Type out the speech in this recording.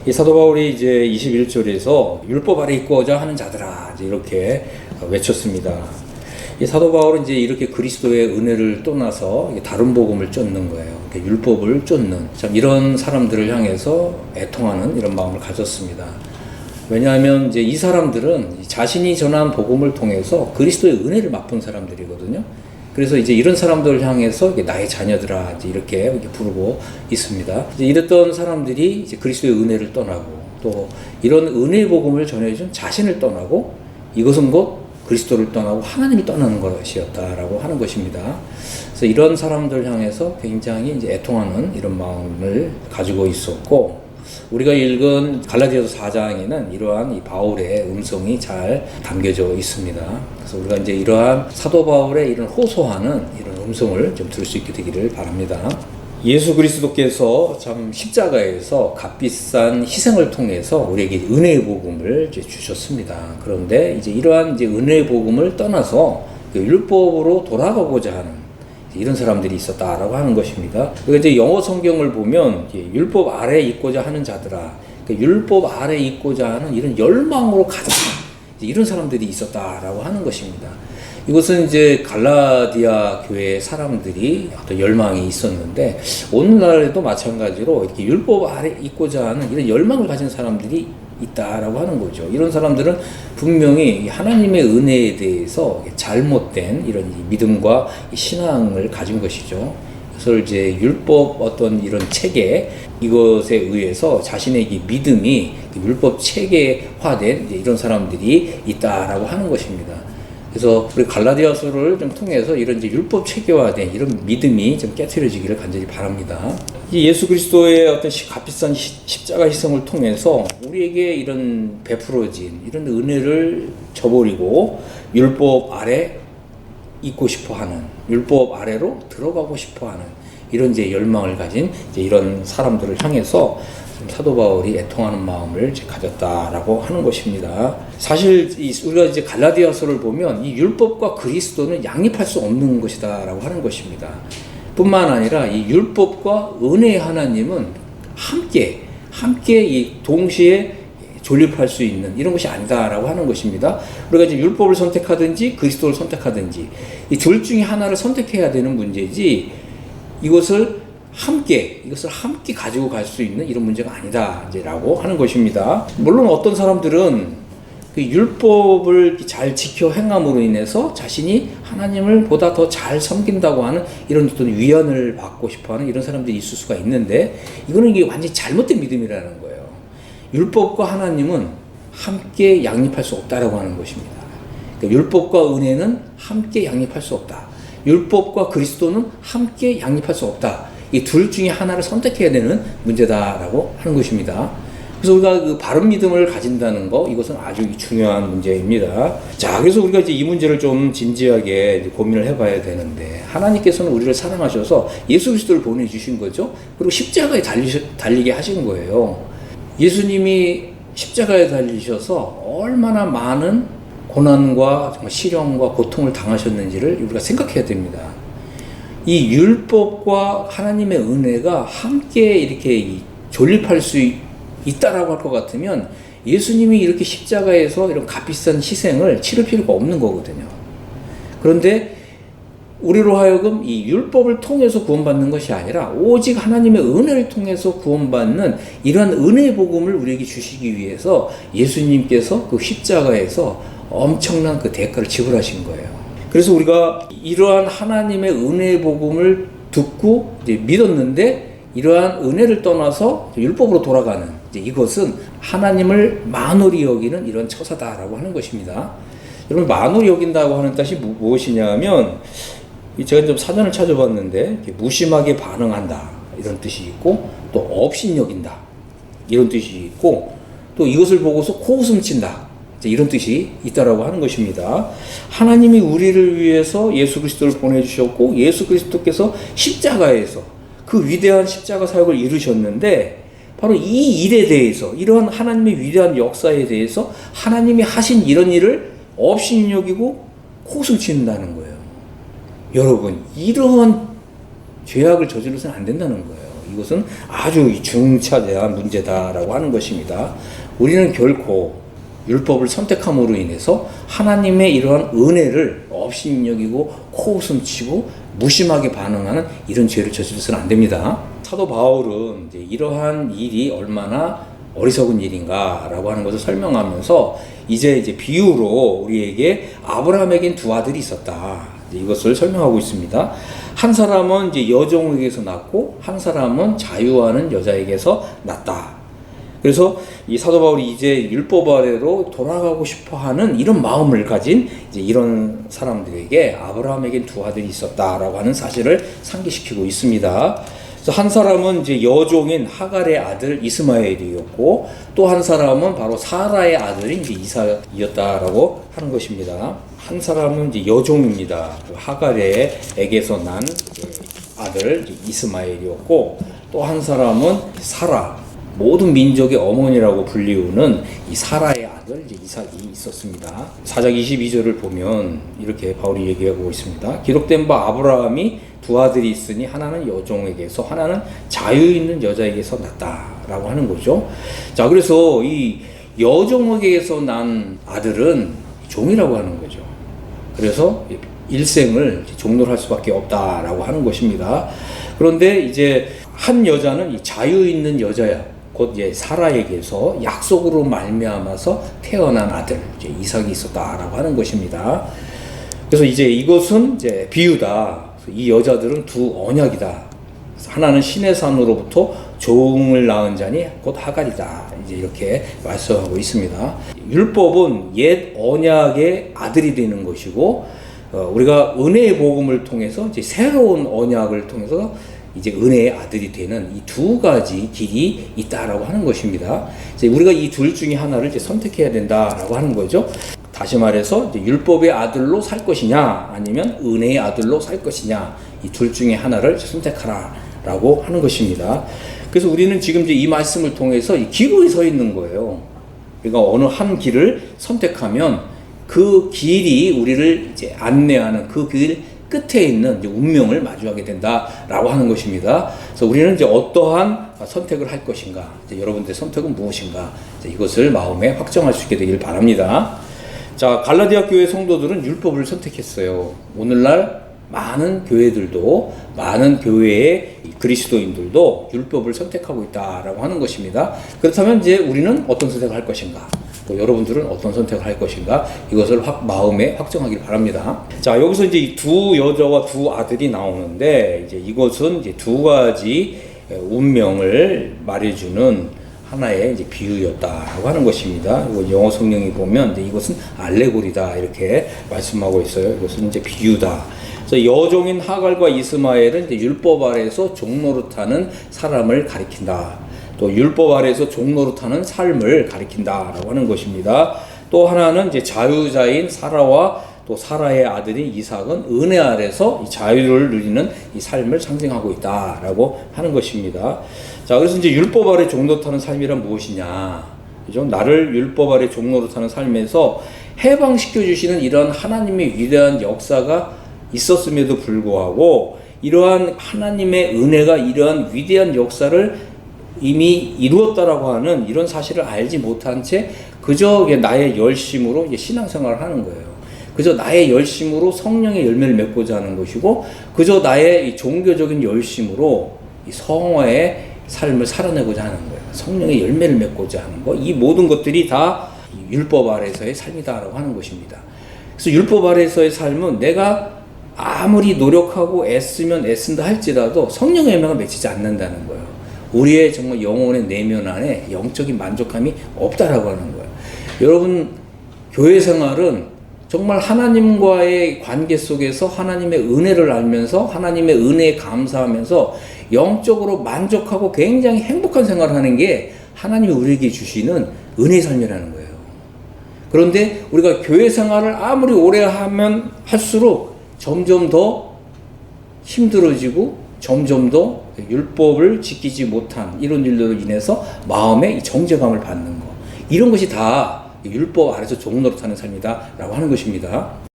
이 사도 바울이 이제 21절에서 율법 아래 있고자 하는 자들아 이제 이렇게 외쳤습니다. 이 사도 바울은 이제 이렇게 그리스도의 은혜를 떠나서 다른 복음을 쫓는 거예요. 율법을 쫓는 참 이런 사람들을 향해서 애통하는 이런 마음을 가졌습니다. 왜냐하면 이제 이 사람들은 자신이 전한 복음을 통해서 그리스도의 은혜를 맛본 사람들이거든요. 그래서 이제 이런 사람들을 향해서 나의 자녀들아 이렇게 부르고 있습니다. 이제 이랬던 사람들이 이제 그리스도의 은혜를 떠나고 또 이런 은혜의 복음을 전해준 자신을 떠나고 이것은 곧 그리스도를 떠나고 하나님을 떠나는 것이었다라고 하는 것입니다. 그래서 이런 사람들 향해서 굉장히 이제 애통하는 이런 마음을 가지고 있었고, 우리가 읽은 갈라디아서 4장에는 이러한 이 바울의 음성이 잘 담겨져 있습니다. 그래서 우리가 이제 이러한 사도 바울의 이런 호소하는 이런 음성을 좀 들을 수 있게 되기를 바랍니다. 예수 그리스도께서 참 십자가에서 값비싼 희생을 통해서 우리에게 은혜의 복음을 이제 주셨습니다. 그런데 이제 이러한 이제 은혜의 복음을 떠나서 율법으로 돌아가고자 하는 이런 사람들이 있었다라고 하는 것입니다. 그러니까 이제 영어 성경을 보면 율법 아래에 있고자 하는 자들아, 율법 아래에 있고자 하는 이런 열망으로 가득한 이런 사람들이 있었다라고 하는 것입니다. 이것은 이제 갈라디아 교회 사람들이 어떤 열망이 있었는데 오늘날에도 마찬가지로 이렇게 율법 아래 있고자 하는 이런 열망을 가진 사람들이 있다라고 하는 거죠. 이런 사람들은 분명히 하나님의 은혜에 대해서 잘못된 이런 믿음과 신앙을 가진 것이죠. 그래서 이제 율법 어떤 이런 체계 이것에 의해서 자신의 믿음이 율법 체계화된 이런 사람들이 있다라고 하는 것입니다. 그래서 우리 갈라디아서를 좀 통해서 이런 이제 율법 체계화된 이런 믿음이 좀 깨트려지기를 간절히 바랍니다. 이 예수 그리스도의 어떤 값비싼 십자가 희생을 통해서 우리에게 이런 베풀어진 이런 은혜를 저버리고 율법 아래 있고 싶어하는, 율법 아래로 들어가고 싶어하는 이런 이제 열망을 가진 이제 이런 사람들을 향해서 사도 바울이 애통하는 마음을 가졌다라고 하는 것입니다. 사실 우리가 이제 갈라디아서를 보면 이 율법과 그리스도는 양립할 수 없는 것이다라고 하는 것입니다. 뿐만 아니라 이 율법과 은혜의 하나님은 함께 이 동시에 존립할 수 있는 이런 것이 아니다라고 하는 것입니다. 우리가 이제 율법을 선택하든지 그리스도를 선택하든지 이 둘 중에 하나를 선택해야 되는 문제지 이것을 함께 가지고 갈 수 있는 이런 문제가 아니다라고 하는 것입니다. 물론 어떤 사람들은 그 율법을 잘 지켜 행함으로 인해서 자신이 하나님을 보다 더 잘 섬긴다고 하는 이런 어떤 위안을 받고 싶어하는 이런 사람들이 있을 수가 있는데 이거는 이게 완전히 잘못된 믿음이라는 거예요. 율법과 하나님은 함께 양립할 수 없다라고 하는 것입니다. 그러니까 율법과 은혜는 함께 양립할 수 없다. 율법과 그리스도는 함께 양립할 수 없다. 이 둘 중에 하나를 선택해야 되는 문제다라고 하는 것입니다. 그래서 우리가 그 바른 믿음을 가진다는 거, 이것은 아주 중요한 문제입니다. 자, 그래서 우리가 이제 이 문제를 좀 진지하게 이제 고민을 해봐야 되는데, 하나님께서는 우리를 사랑하셔서 예수 그리스도를 보내주신 거죠. 그리고 십자가에 달리게 하신 거예요. 예수님이 십자가에 달리셔서 얼마나 많은 고난과 정말 시련과 고통을 당하셨는지를 우리가 생각해야 됩니다. 이 율법과 하나님의 은혜가 함께 이렇게 존립할 수 있다라고 할 것 같으면 예수님이 이렇게 십자가에서 이런 값비싼 희생을 치를 필요가 없는 거거든요. 그런데 우리로 하여금 이 율법을 통해서 구원받는 것이 아니라 오직 하나님의 은혜를 통해서 구원받는 이러한 은혜의 복음을 우리에게 주시기 위해서 예수님께서 그 십자가에서 엄청난 그 대가를 지불하신 거예요. 그래서 우리가 이러한 하나님의 은혜의 복음을 듣고 이제 믿었는데 이러한 은혜를 떠나서 율법으로 돌아가는 이것은 하나님을 만홀히 여기는 이런 처사다라고 하는 것입니다. 여러분, 만홀히 여긴다고 하는 뜻이 무엇이냐면 제가 좀 사전을 찾아봤는데 무심하게 반응한다 이런 뜻이 있고 또 업신여긴다 이런 뜻이 있고 또 이것을 보고서 코웃음 친다 이런 뜻이 있다라고 하는 것입니다. 하나님이 우리를 위해서 예수 그리스도를 보내주셨고 예수 그리스도께서 십자가에서 그 위대한 십자가 사역을 이루셨는데 바로 이 일에 대해서 이러한 하나님의 위대한 역사에 대해서 하나님이 하신 이런 일을 업신여기고 코웃음 친다는 거예요. 여러분, 이러한 죄악을 저질러서는 안 된다는 거예요. 이것은 아주 중차대한 문제다라고 하는 것입니다. 우리는 결코 율법을 선택함으로 인해서 하나님의 이러한 은혜를 업신여기고 코웃음치고 무심하게 반응하는 이런 죄를 저질러서는 안 됩니다. 사도 바울은 이제 이러한 일이 얼마나 어리석은 일인가라고 하는 것을 설명하면서 이제 비유로 우리에게 아브라함에겐 두 아들이 있었다. 이것을 설명하고 있습니다. 한 사람은 이제 여종에게서 낳고 한 사람은 자유하는 여자에게서 낳았다. 그래서 이 사도 바울이 이제 율법 아래로 돌아가고 싶어하는 이런 마음을 가진 이제 이런 사람들에게 아브라함에겐 두 아들이 있었다라고 하는 사실을 상기시키고 있습니다. 그래서 한 사람은 이제 여종인 하갈의 아들 이스마엘이었고 또 한 사람은 바로 사라의 아들이 이제 이삭이었다라고 하는 것입니다. 한 사람은 이제 여종입니다. 하갈에게서 난 아들 이스마엘이었고 또 한 사람은 사라. 모든 민족의 어머니라고 불리우는 이 사라의 아들 이삭이 있었습니다. 4장 22절을 보면 이렇게 바울이 얘기하고 있습니다. 기록된 바 아브라함이 두 아들이 있으니 하나는 여종에게서 하나는 자유 있는 여자에게서 났다라고 하는 거죠. 자, 그래서 이 여종에게서 난 아들은 종이라고 하는 거죠. 그래서 일생을 종노를 할 수밖에 없다라고 하는 것입니다. 그런데 이제 한 여자는 이 자유 있는 여자야. 곧 이제 사라에게서 약속으로 말미암아서 태어난 아들 이제 이삭이 있었다라고 하는 것입니다. 그래서 이제 이것은 이제 비유다. 이 여자들은 두 언약이다. 하나는 신의 산으로부터 종을 낳은 자니 곧 하갈이다. 이제 이렇게 말씀하고 있습니다. 율법은 옛 언약의 아들이 되는 것이고 우리가 은혜의 복음을 통해서 이제 새로운 언약을 통해서 이제 은혜의 아들이 되는 이 두 가지 길이 있다라고 하는 것입니다. 이제 우리가 이 둘 중에 하나를 이제 선택해야 된다라고 하는 거죠. 다시 말해서 이제 율법의 아들로 살 것이냐, 아니면 은혜의 아들로 살 것이냐, 이 둘 중에 하나를 선택하라라고 하는 것입니다. 그래서 우리는 지금 이제 이 말씀을 통해서 이 기로에 서 있는 거예요. 그러니까 어느 한 길을 선택하면 그 길이 우리를 이제 안내하는 그 길 끝에 있는 이제 운명을 마주하게 된다라고 하는 것입니다. 그래서 우리는 이제 어떠한 선택을 할 것인가, 이제 여러분들의 선택은 무엇인가, 이제 이것을 마음에 확정할 수 있게 되길 바랍니다. 자, 갈라디아 교회 성도들은 율법을 선택했어요. 오늘날 많은 교회들도, 많은 교회의 그리스도인들도 율법을 선택하고 있다라고 하는 것입니다. 그렇다면 이제 우리는 어떤 선택을 할 것인가? 또 여러분들은 어떤 선택을 할 것인가? 이것을 마음에 확정하길 바랍니다. 자, 여기서 이제 이 두 여자와 두 아들이 나오는데, 이제 이것은 이제 두 가지 운명을 말해주는 하나의 이제 비유였다라고 하는 것입니다. 이거 영어 성경이 보면 이제 이것은 알레고리다 이렇게 말씀하고 있어요. 이것은 이제 비유다. 그래서 여종인 하갈과 이스마엘은 이제 율법 아래에서 종노릇하는 사람을 가리킨다. 또 율법 아래에서 종노릇하는 삶을 가리킨다라고 하는 것입니다. 또 하나는 이제 자유자인 사라와 또 사라의 아들인 이삭은 은혜 아래서 이 자유를 누리는 이 삶을 상징하고 있다라고 하는 것입니다. 자, 그래서 이제 율법 아래 종노릇하는 삶이란 무엇이냐? 그죠? 나를 율법 아래 종노릇하는 삶에서 해방시켜 주시는 이런 하나님의 위대한 역사가 있었음에도 불구하고 이러한 하나님의 은혜가 이러한 위대한 역사를 이미 이루었다라고 하는 이런 사실을 알지 못한 채 그저 나의 열심으로 이제 신앙생활을 하는 거예요. 그저 나의 열심으로 성령의 열매를 맺고자 하는 것이고 그저 나의 이 종교적인 열심으로 이 성화의 삶을 살아내고자 하는 거예요. 성령의 열매를 맺고자 하는 거. 이 모든 것들이 다 율법 아래에서의 삶이다라고 하는 것입니다. 그래서 율법 아래에서의 삶은 내가 아무리 노력하고 애쓰면 애쓴다 할지라도 성령의 열매가 맺히지 않는다는 거예요. 우리의 정말 영혼의 내면 안에 영적인 만족감이 없다라고 하는 거예요. 여러분, 교회 생활은 정말 하나님과의 관계 속에서 하나님의 은혜를 알면서 하나님의 은혜에 감사하면서 영적으로 만족하고 굉장히 행복한 생활을 하는 게 하나님이 우리에게 주시는 은혜의 삶이라는 거예요. 그런데 우리가 교회 생활을 아무리 오래 하면 할수록 점점 더 힘들어지고 점점 더 율법을 지키지 못한 이런 일로 인해서 마음의 정죄감을 받는 것, 이런 것이 다 율법 아래서 종노릇하는 삶이다 라고 하는 것입니다.